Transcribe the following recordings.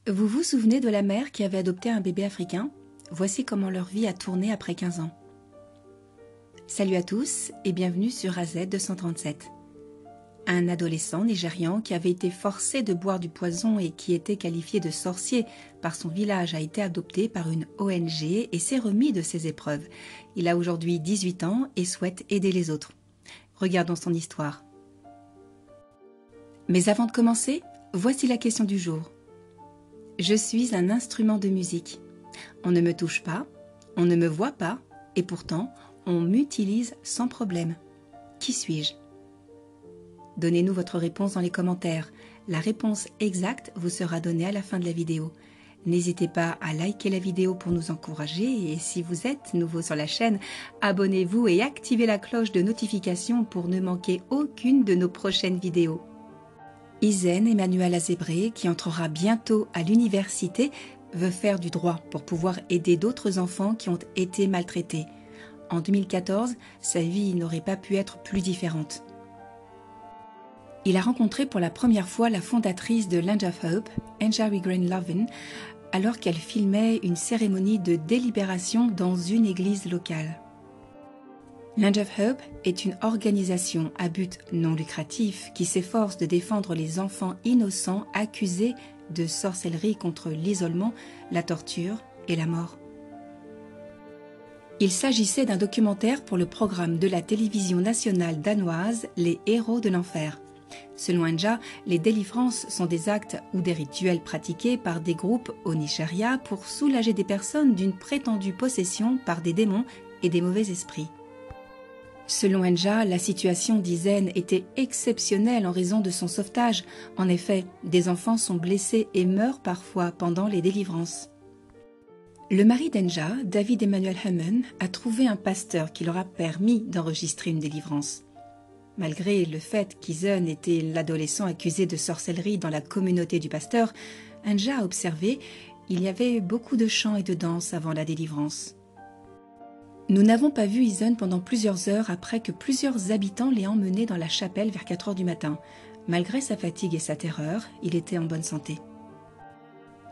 Vous vous souvenez de la mère qui avait adopté un bébé africain? Voici comment leur vie a tourné après 15 ans. Salut à tous et bienvenue sur AZ 237. Un adolescent nigérian qui avait été forcé de boire du poison et qui était qualifié de sorcier par son village a été adopté par une ONG et s'est remis de ses épreuves. Il a aujourd'hui 18 ans et souhaite aider les autres. Regardons son histoire. Mais avant de commencer, voici la question du jour. Je suis un instrument de musique. On ne me touche pas, on ne me voit pas, et pourtant, on m'utilise sans problème. Qui suis-je? Donnez-nous votre réponse dans les commentaires. La réponse exacte vous sera donnée à la fin de la vidéo. N'hésitez pas à liker la vidéo pour nous encourager et si vous êtes nouveau sur la chaîne, abonnez-vous et activez la cloche de notification pour ne manquer aucune de nos prochaines vidéos. Izen Emmanuel Azébré, qui entrera bientôt à l'université, veut faire du droit pour pouvoir aider d'autres enfants qui ont été maltraités. En 2014, sa vie n'aurait pas pu être plus différente. Il a rencontré pour la première fois la fondatrice de Land of Hope, Njari Green Lovin, alors qu'elle filmait une cérémonie de délibération dans une église locale. Land of Hope est une organisation à but non lucratif qui s'efforce de défendre les enfants innocents accusés de sorcellerie contre l'isolement, la torture et la mort. Il s'agissait d'un documentaire pour le programme de la télévision nationale danoise Les Héros de l'Enfer. Selon Nja, les délivrances sont des actes ou des rituels pratiqués par des groupes au Nigeria pour soulager des personnes d'une prétendue possession par des démons et des mauvais esprits. Selon Nja, la situation d'Izen était exceptionnelle en raison de son sauvetage. En effet, des enfants sont blessés et meurent parfois pendant les délivrances. Le mari d'Nja, David Emmanuel Hammond, a trouvé un pasteur qui leur a permis d'enregistrer une délivrance. Malgré le fait qu'Izen était l'adolescent accusé de sorcellerie dans la communauté du pasteur, Nja a observé qu'il y avait beaucoup de chants et de danses avant la délivrance. Nous n'avons pas vu Izen pendant plusieurs heures après que plusieurs habitants l'aient emmené dans la chapelle vers 4 heures du matin. Malgré sa fatigue et sa terreur, il était en bonne santé.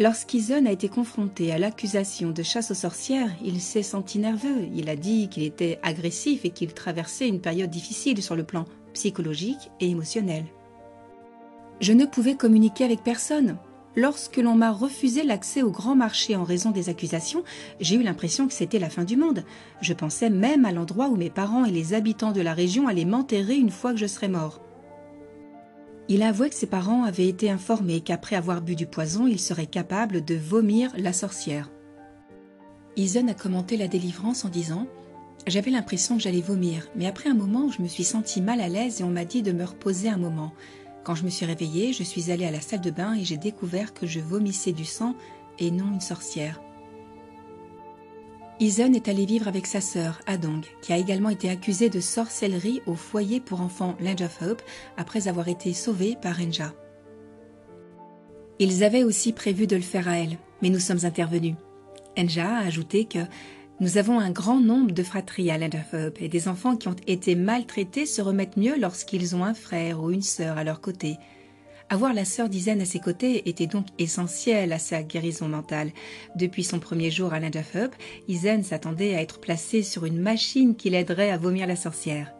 Lorsqu'Izen a été confronté à l'accusation de chasse aux sorcières, il s'est senti nerveux. Il a dit qu'il était agressif et qu'il traversait une période difficile sur le plan psychologique et émotionnel. Je ne pouvais communiquer avec personne. Lorsque l'on m'a refusé l'accès au grand marché en raison des accusations, j'ai eu l'impression que c'était la fin du monde. Je pensais même à l'endroit où mes parents et les habitants de la région allaient m'enterrer une fois que je serais mort. Il a avoué que ses parents avaient été informés qu'après avoir bu du poison, il serait capable de vomir la sorcière. Izen a commenté la délivrance en disant « J'avais l'impression que j'allais vomir, mais après un moment, je me suis sentie mal à l'aise et on m'a dit de me reposer un moment. Quand je me suis réveillée, je suis allée à la salle de bain et j'ai découvert que je vomissais du sang et non une sorcière. » Izen est allé vivre avec sa sœur, Adong, qui a également été accusée de sorcellerie au foyer pour enfants Land of Hope après avoir été sauvée par Nja. Ils avaient aussi prévu de le faire à elle, mais nous sommes intervenus. Nja a ajouté que « Nous avons un grand nombre de fratries à Land of Hope et des enfants qui ont été maltraités se remettent mieux lorsqu'ils ont un frère ou une sœur à leur côté. » Avoir la sœur d'Izen à ses côtés était donc essentiel à sa guérison mentale. Depuis son premier jour à Land of Hope, Izen s'attendait à être placé sur une machine qui l'aiderait à vomir la sorcière.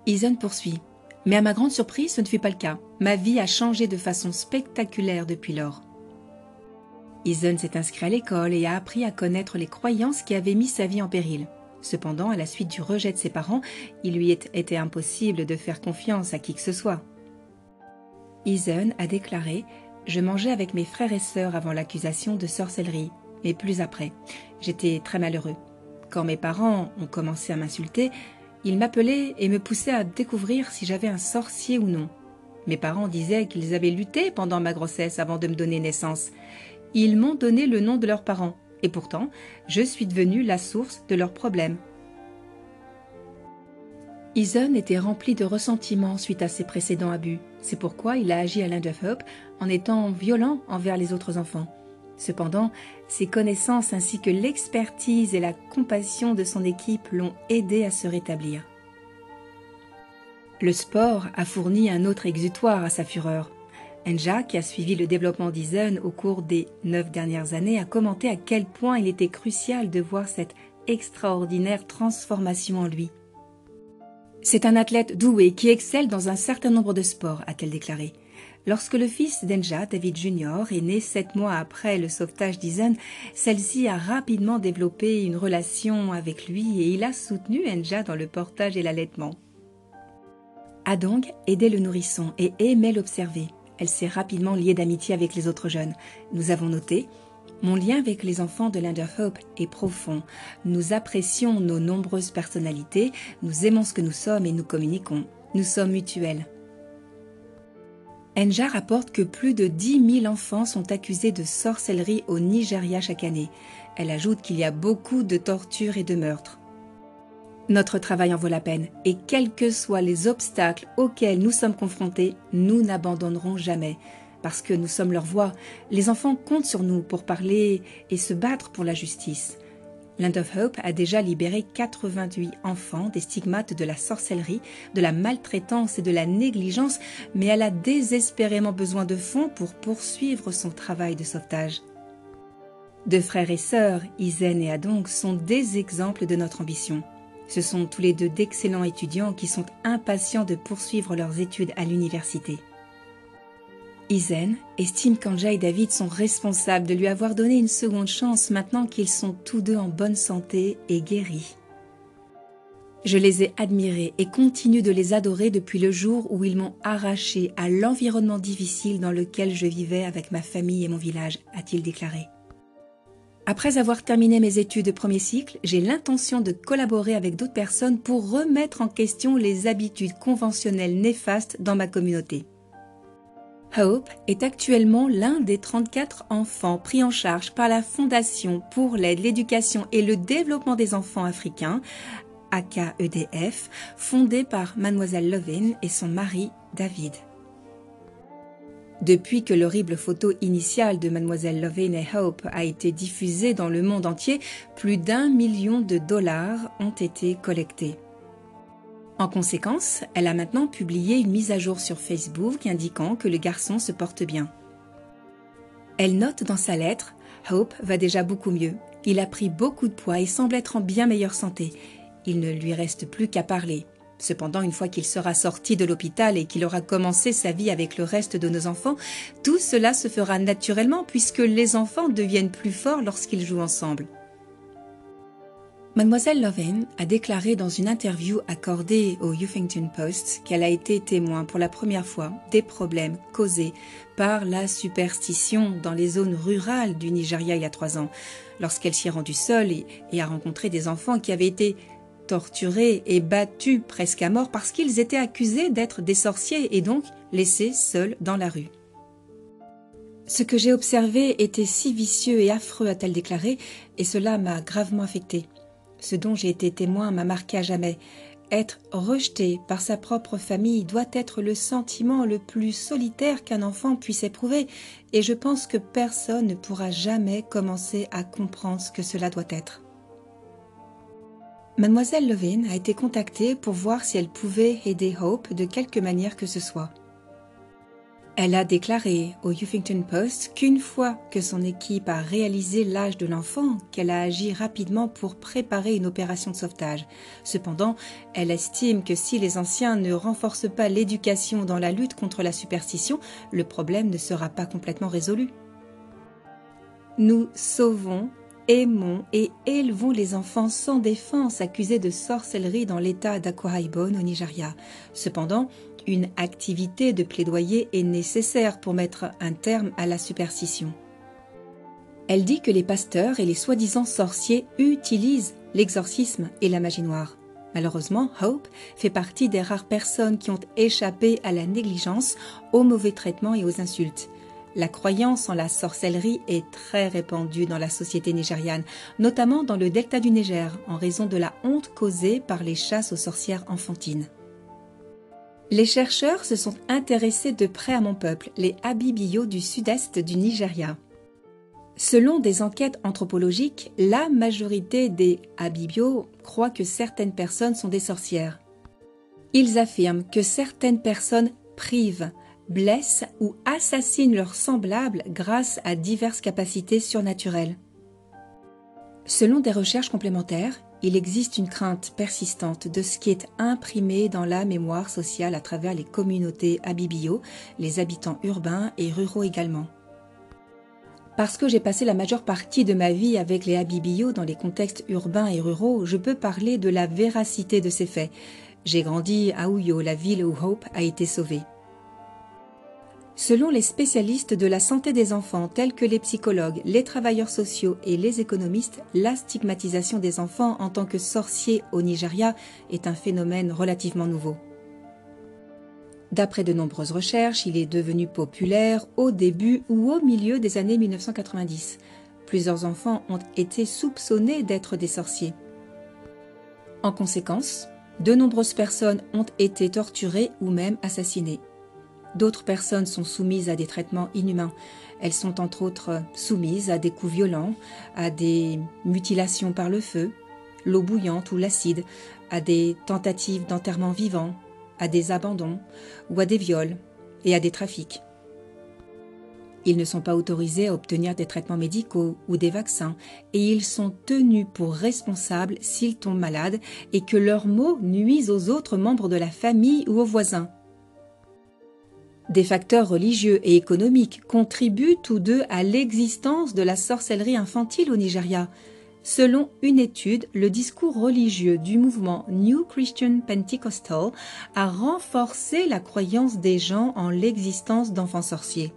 Izen poursuit. « Mais à ma grande surprise, ce ne fut pas le cas. Ma vie a changé de façon spectaculaire depuis lors. » Izen s'est inscrit à l'école et a appris à connaître les croyances qui avaient mis sa vie en péril. Cependant, à la suite du rejet de ses parents, il lui était impossible de faire confiance à qui que ce soit. Izen a déclaré « Je mangeais avec mes frères et sœurs avant l'accusation de sorcellerie, mais plus après. J'étais très malheureux. Quand mes parents ont commencé à m'insulter, ils m'appelaient et me poussaient à découvrir si j'avais un sorcier ou non. Mes parents disaient qu'ils avaient lutté pendant ma grossesse avant de me donner naissance. Ils m'ont donné le nom de leurs parents, et pourtant, je suis devenue la source de leurs problèmes. » Izen était rempli de ressentiment suite à ses précédents abus. C'est pourquoi il a agi à Land of Hope en étant violent envers les autres enfants. Cependant, ses connaissances ainsi que l'expertise et la compassion de son équipe l'ont aidé à se rétablir. Le sport a fourni un autre exutoire à sa fureur. Enja, qui a suivi le développement d'Izen au cours des 9 dernières années, a commenté à quel point il était crucial de voir cette extraordinaire transformation en lui. C'est un athlète doué qui excelle dans un certain nombre de sports, a-t-elle déclaré. Lorsque le fils d'Enja, David Jr., est né 7 mois après le sauvetage d'Izen, celle-ci a rapidement développé une relation avec lui et il a soutenu Enja dans le portage et l'allaitement. Adong aidait le nourrisson et aimait l'observer. Elle s'est rapidement liée d'amitié avec les autres jeunes. Nous avons noté « Mon lien avec les enfants de Land of Hope est profond. Nous apprécions nos nombreuses personnalités, nous aimons ce que nous sommes et nous communiquons. Nous sommes mutuels. » Enja rapporte que plus de 10 000 enfants sont accusés de sorcellerie au Nigeria chaque année. Elle ajoute qu'il y a beaucoup de tortures et de meurtres. Notre travail en vaut la peine et quels que soient les obstacles auxquels nous sommes confrontés, nous n'abandonnerons jamais. Parce que nous sommes leur voix, les enfants comptent sur nous pour parler et se battre pour la justice. Land of Hope a déjà libéré 88 enfants des stigmates de la sorcellerie, de la maltraitance et de la négligence, mais elle a désespérément besoin de fonds pour poursuivre son travail de sauvetage. Deux frères et sœurs, Izen et Adong, sont des exemples de notre ambition. Ce sont tous les deux d'excellents étudiants qui sont impatients de poursuivre leurs études à l'université. Izen estime qu'Enja et David sont responsables de lui avoir donné une seconde chance maintenant qu'ils sont tous deux en bonne santé et guéris. Je les ai admirés et continue de les adorer depuis le jour où ils m'ont arraché à l'environnement difficile dans lequel je vivais avec ma famille et mon village, a-t-il déclaré. Après avoir terminé mes études de premier cycle, j'ai l'intention de collaborer avec d'autres personnes pour remettre en question les habitudes conventionnelles néfastes dans ma communauté. Hope est actuellement l'un des 34 enfants pris en charge par la Fondation pour l'aide, l'éducation et le développement des enfants africains, AKEDF, fondée par Mademoiselle Lovin et son mari David. Depuis que l'horrible photo initiale de Mademoiselle Lovin et Hope a été diffusée dans le monde entier, plus d'1 million de dollars ont été collectés. En conséquence, elle a maintenant publié une mise à jour sur Facebook indiquant que le garçon se porte bien. Elle note dans sa lettre « Hope va déjà beaucoup mieux. Il a pris beaucoup de poids et semble être en bien meilleure santé. Il ne lui reste plus qu'à parler. Cependant, une fois qu'il sera sorti de l'hôpital et qu'il aura commencé sa vie avec le reste de nos enfants, tout cela se fera naturellement puisque les enfants deviennent plus forts lorsqu'ils jouent ensemble. » Mademoiselle Lovin a déclaré dans une interview accordée au Huffington Post qu'elle a été témoin pour la première fois des problèmes causés par la superstition dans les zones rurales du Nigeria il y a 3 ans, lorsqu'elle s'y est rendue seule et a rencontré des enfants qui avaient été torturés et battus presque à mort parce qu'ils étaient accusés d'être des sorciers et donc laissés seuls dans la rue. Ce que j'ai observé était si vicieux et affreux, a-t-elle déclaré, et cela m'a gravement affectée. Ce dont j'ai été témoin m'a marqué à jamais. Être rejeté par sa propre famille doit être le sentiment le plus solitaire qu'un enfant puisse éprouver, et je pense que personne ne pourra jamais commencer à comprendre ce que cela doit être. Mademoiselle Lovin a été contactée pour voir si elle pouvait aider Hope de quelque manière que ce soit. Elle a déclaré au Huffington Post qu'une fois que son équipe a réalisé l'âge de l'enfant, qu'elle a agi rapidement pour préparer une opération de sauvetage. Cependant, elle estime que si les anciens ne renforcent pas l'éducation dans la lutte contre la superstition, le problème ne sera pas complètement résolu. Nous sauvons, aimons et élevons les enfants sans défense accusés de sorcellerie dans l'état d'Akwa Ibom au Nigeria. Cependant, une activité de plaidoyer est nécessaire pour mettre un terme à la superstition. Elle dit que les pasteurs et les soi-disant sorciers utilisent l'exorcisme et la magie noire. Malheureusement, Hope fait partie des rares personnes qui ont échappé à la négligence, aux mauvais traitements et aux insultes. La croyance en la sorcellerie est très répandue dans la société nigériane, notamment dans le delta du Niger, en raison de la honte causée par les chasses aux sorcières enfantines. Les chercheurs se sont intéressés de près à mon peuple, les Abibio du sud-est du Nigeria. Selon des enquêtes anthropologiques, la majorité des Abibio croient que certaines personnes sont des sorcières. Ils affirment que certaines personnes privent blessent ou assassinent leurs semblables grâce à diverses capacités surnaturelles. Selon des recherches complémentaires, il existe une crainte persistante de ce qui est imprimé dans la mémoire sociale à travers les communautés Abibio, les habitants urbains et ruraux également. Parce que j'ai passé la majeure partie de ma vie avec les Abibio dans les contextes urbains et ruraux, je peux parler de la véracité de ces faits. J'ai grandi à Uyo, la ville où Hope a été sauvée. Selon les spécialistes de la santé des enfants tels que les psychologues, les travailleurs sociaux et les économistes, la stigmatisation des enfants en tant que sorciers au Nigeria est un phénomène relativement nouveau. D'après de nombreuses recherches, il est devenu populaire au début ou au milieu des années 1990. Plusieurs enfants ont été soupçonnés d'être des sorciers. En conséquence, de nombreuses personnes ont été torturées ou même assassinées. D'autres personnes sont soumises à des traitements inhumains. Elles sont entre autres soumises à des coups violents, à des mutilations par le feu, l'eau bouillante ou l'acide, à des tentatives d'enterrement vivant, à des abandons ou à des viols et à des trafics. Ils ne sont pas autorisés à obtenir des traitements médicaux ou des vaccins et ils sont tenus pour responsables s'ils tombent malades et que leurs maux nuisent aux autres membres de la famille ou aux voisins. Des facteurs religieux et économiques contribuent tous deux à l'existence de la sorcellerie infantile au Nigeria. Selon une étude, le discours religieux du mouvement New Christian Pentecostal a renforcé la croyance des gens en l'existence d'enfants sorciers.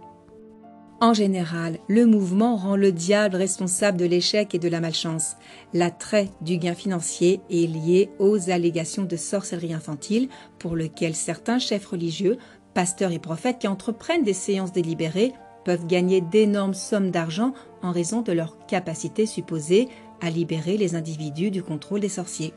En général, le mouvement rend le diable responsable de l'échec et de la malchance. L'attrait du gain financier est lié aux allégations de sorcellerie infantile pour lesquelles certains chefs religieux, pasteurs et prophètes qui entreprennent des séances délibérées peuvent gagner d'énormes sommes d'argent en raison de leur capacité supposée à libérer les individus du contrôle des sorciers.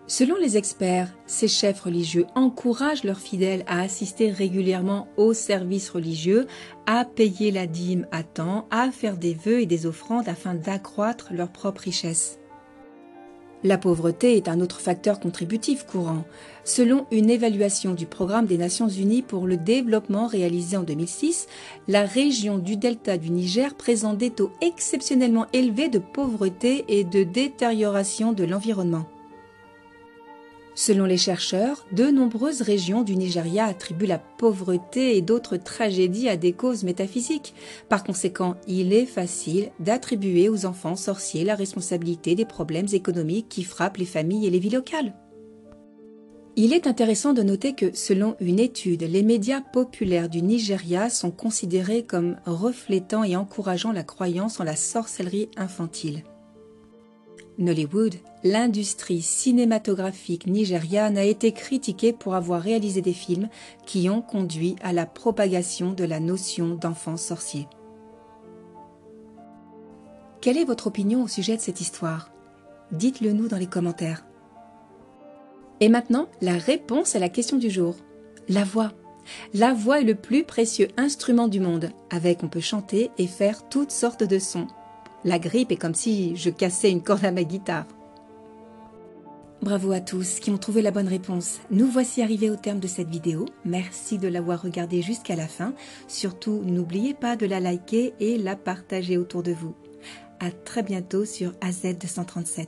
Selon les experts, ces chefs religieux encouragent leurs fidèles à assister régulièrement aux services religieux, à payer la dîme à temps, à faire des vœux et des offrandes afin d'accroître leur propre richesse. La pauvreté est un autre facteur contributif courant. Selon une évaluation du Programme des Nations Unies pour le développement réalisé en 2006, la région du delta du Niger présente des taux exceptionnellement élevés de pauvreté et de détérioration de l'environnement. Selon les chercheurs, de nombreuses régions du Nigeria attribuent la pauvreté et d'autres tragédies à des causes métaphysiques. Par conséquent, il est facile d'attribuer aux enfants sorciers la responsabilité des problèmes économiques qui frappent les familles et les vies locales. Il est intéressant de noter que, selon une étude, les médias populaires du Nigeria sont considérés comme reflétant et encourageant la croyance en la sorcellerie infantile. Nollywood, l'industrie cinématographique nigériane a été critiquée pour avoir réalisé des films qui ont conduit à la propagation de la notion d'enfant sorcier. Quelle est votre opinion au sujet de cette histoire? Dites-le nous dans les commentaires. Et maintenant, la réponse à la question du jour. La voix. La voix est le plus précieux instrument du monde. Avec, on peut chanter et faire toutes sortes de sons. La grippe est comme si je cassais une corde à ma guitare. Bravo à tous qui ont trouvé la bonne réponse. Nous voici arrivés au terme de cette vidéo. Merci de l'avoir regardée jusqu'à la fin. Surtout, n'oubliez pas de la liker et la partager autour de vous. À très bientôt sur AZ237.